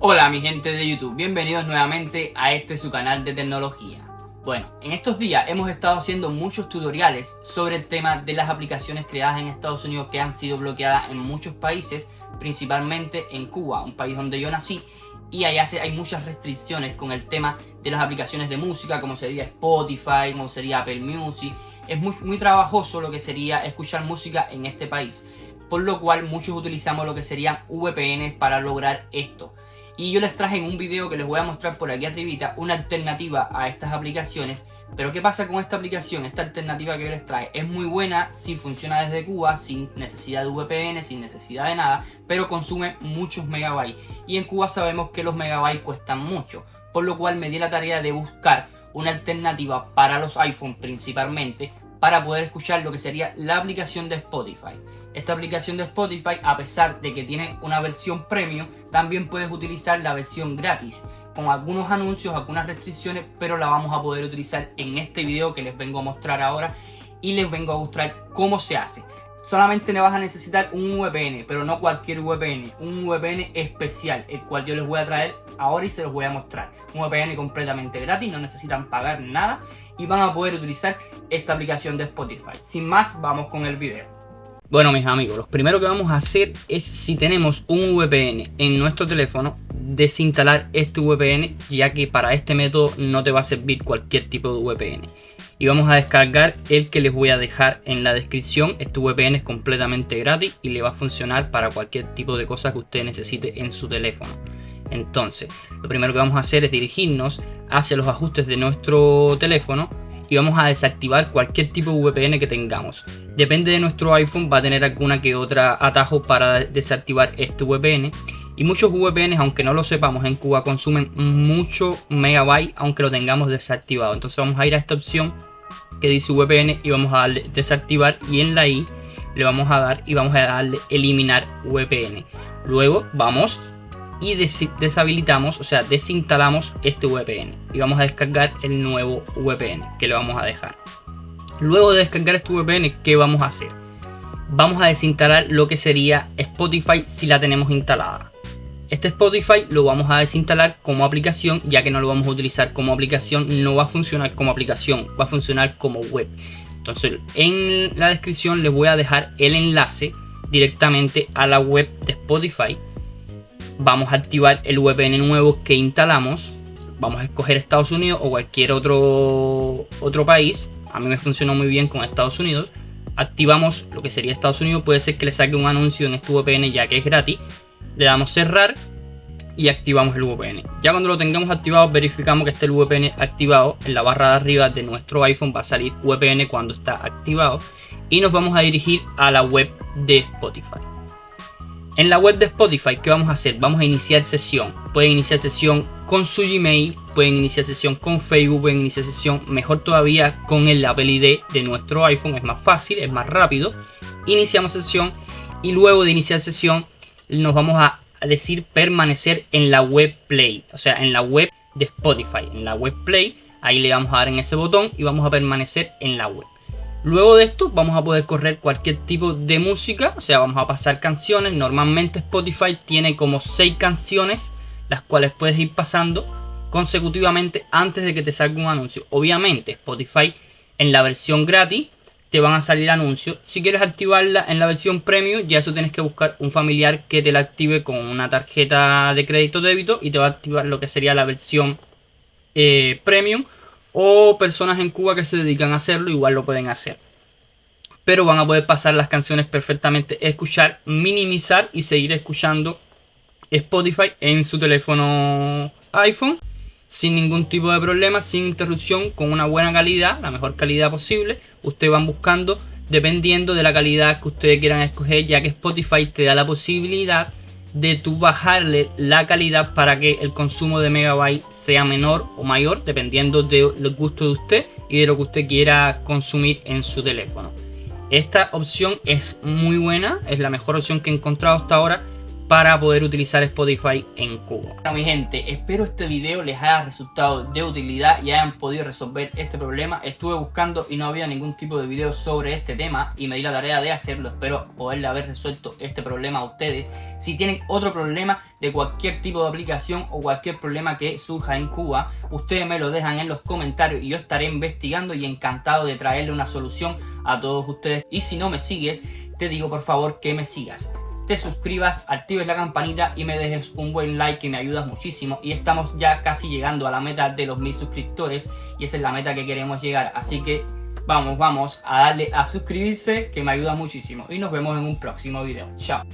Hola mi gente de YouTube, bienvenidos nuevamente a su canal de tecnología. Bueno, en estos días hemos estado haciendo muchos tutoriales sobre el tema de las aplicaciones creadas en Estados Unidos que han sido bloqueadas en muchos países, principalmente en Cuba, un país donde yo nací, y allá hay muchas restricciones con el tema de las aplicaciones de música, como sería Spotify, como sería Apple Music. Es muy trabajoso lo que sería escuchar música en este país, por lo cual muchos utilizamos lo que serían VPNs para lograr esto. Y yo les traje en un video que les voy a mostrar por aquí arribita una alternativa a estas aplicaciones. Pero ¿qué pasa con esta aplicación? Esta alternativa que yo les traje es muy buena si funciona desde Cuba, sin necesidad de VPN, sin necesidad de nada, pero consume muchos megabytes. Y en Cuba sabemos que los megabytes cuestan mucho, por lo cual me di la tarea de buscar una alternativa para los iPhone principalmente, para poder escuchar lo que sería la aplicación de Spotify. Esta aplicación de Spotify, a pesar de que tiene una versión premium, también puedes utilizar la versión gratis, con algunos anuncios, algunas restricciones, pero la vamos a poder utilizar en este video que les vengo a mostrar ahora y les vengo a mostrar cómo se hace. Solamente le vas a necesitar un VPN, pero no cualquier VPN, un VPN especial, el cual yo les voy a traer ahora y se los voy a mostrar. Un VPN completamente gratis, no necesitan pagar nada y van a poder utilizar esta aplicación de Spotify. Sin más, vamos con el video. Bueno, mis amigos, lo primero que vamos a hacer es, si tenemos un VPN en nuestro teléfono, desinstalar este VPN, ya que para este método no te va a servir cualquier tipo de VPN. Y vamos a descargar el que les voy a dejar en la descripción. Este VPN es completamente gratis y le va a funcionar para cualquier tipo de cosa que usted necesite en su teléfono. Entonces, lo primero que vamos a hacer es dirigirnos hacia los ajustes de nuestro teléfono y vamos a desactivar cualquier tipo de VPN que tengamos. Depende de nuestro iPhone, va a tener alguna que otra atajo para desactivar este VPN. Y muchos VPNs, aunque no lo sepamos, en Cuba consumen mucho megabyte aunque lo tengamos desactivado. Entonces vamos a ir a esta opción que dice VPN y vamos a darle desactivar, y en la I le vamos a dar y vamos a darle eliminar VPN. Luego vamos y deshabilitamos, o sea, desinstalamos este VPN y vamos a descargar el nuevo VPN que le vamos a dejar. Luego de descargar este VPN, ¿qué vamos a hacer? Vamos a desinstalar lo que sería Spotify si la tenemos instalada. Este Spotify lo vamos a desinstalar como aplicación, ya que no lo vamos a utilizar como aplicación, no va a funcionar como aplicación, va a funcionar como web. Entonces en la descripción les voy a dejar el enlace directamente a la web de Spotify. Vamos a activar el VPN nuevo que instalamos. Vamos a escoger Estados Unidos o cualquier otro país. A mí me funcionó muy bien con Estados Unidos. Activamos lo que sería Estados Unidos. Puede ser que le saque un anuncio en este VPN, ya que es gratis. Le damos cerrar y activamos el VPN. Ya cuando lo tengamos activado, verificamos que esté el VPN activado. En la barra de arriba de nuestro iPhone va a salir VPN cuando está activado. Y nos vamos a dirigir a la web de Spotify. En la web de Spotify, ¿qué vamos a hacer? Vamos a iniciar sesión. Pueden iniciar sesión con su Gmail, pueden iniciar sesión con Facebook, pueden iniciar sesión, mejor todavía, con el Apple ID de nuestro iPhone. Es más fácil, es más rápido. Iniciamos sesión y luego de iniciar sesión nos vamos a decir permanecer en la web Play, o sea, en la web de Spotify, en la web Play. Ahí le vamos a dar en ese botón y vamos a permanecer en la web. Luego de esto vamos a poder correr cualquier tipo de música, o sea, vamos a pasar canciones. Normalmente Spotify tiene como 6 canciones, las cuales puedes ir pasando consecutivamente antes de que te salga un anuncio. Obviamente Spotify en la versión gratis te van a salir anuncios. Si quieres activarla en la versión premium, ya eso tienes que buscar un familiar que te la active con una tarjeta de crédito o débito y te va a activar lo que sería la versión premium. O personas en Cuba que se dedican a hacerlo, igual lo pueden hacer. Pero van a poder pasar las canciones perfectamente, escuchar, minimizar y seguir escuchando Spotify en su teléfono iPhone sin ningún tipo de problema, sin interrupción, con una buena calidad, la mejor calidad posible. Ustedes van buscando dependiendo de la calidad que ustedes quieran escoger, ya que Spotify te da la posibilidad de tú bajarle la calidad para que el consumo de megabytes sea menor o mayor, dependiendo del gusto de usted y de lo que usted quiera consumir en su teléfono. Esta opción es muy buena, es la mejor opción que he encontrado hasta ahora, para poder utilizar Spotify en Cuba. Bueno, mi gente, espero este video les haya resultado de utilidad y hayan podido resolver este problema. Estuve buscando y no había ningún tipo de video sobre este tema y me di la tarea de hacerlo. Espero poderle haber resuelto este problema a ustedes. Si tienen otro problema de cualquier tipo de aplicación o cualquier problema que surja en Cuba, ustedes me lo dejan en los comentarios y yo estaré investigando y encantado de traerle una solución a todos ustedes. Y si no me sigues, te digo por favor que me sigas, te suscribas, actives la campanita y me dejes un buen like, que me ayudas muchísimo. Y estamos ya casi llegando a la meta de los 1000 suscriptores y esa es la meta que queremos llegar. Así que vamos a darle a suscribirse, que me ayuda muchísimo. Y nos vemos en un próximo video. Chao.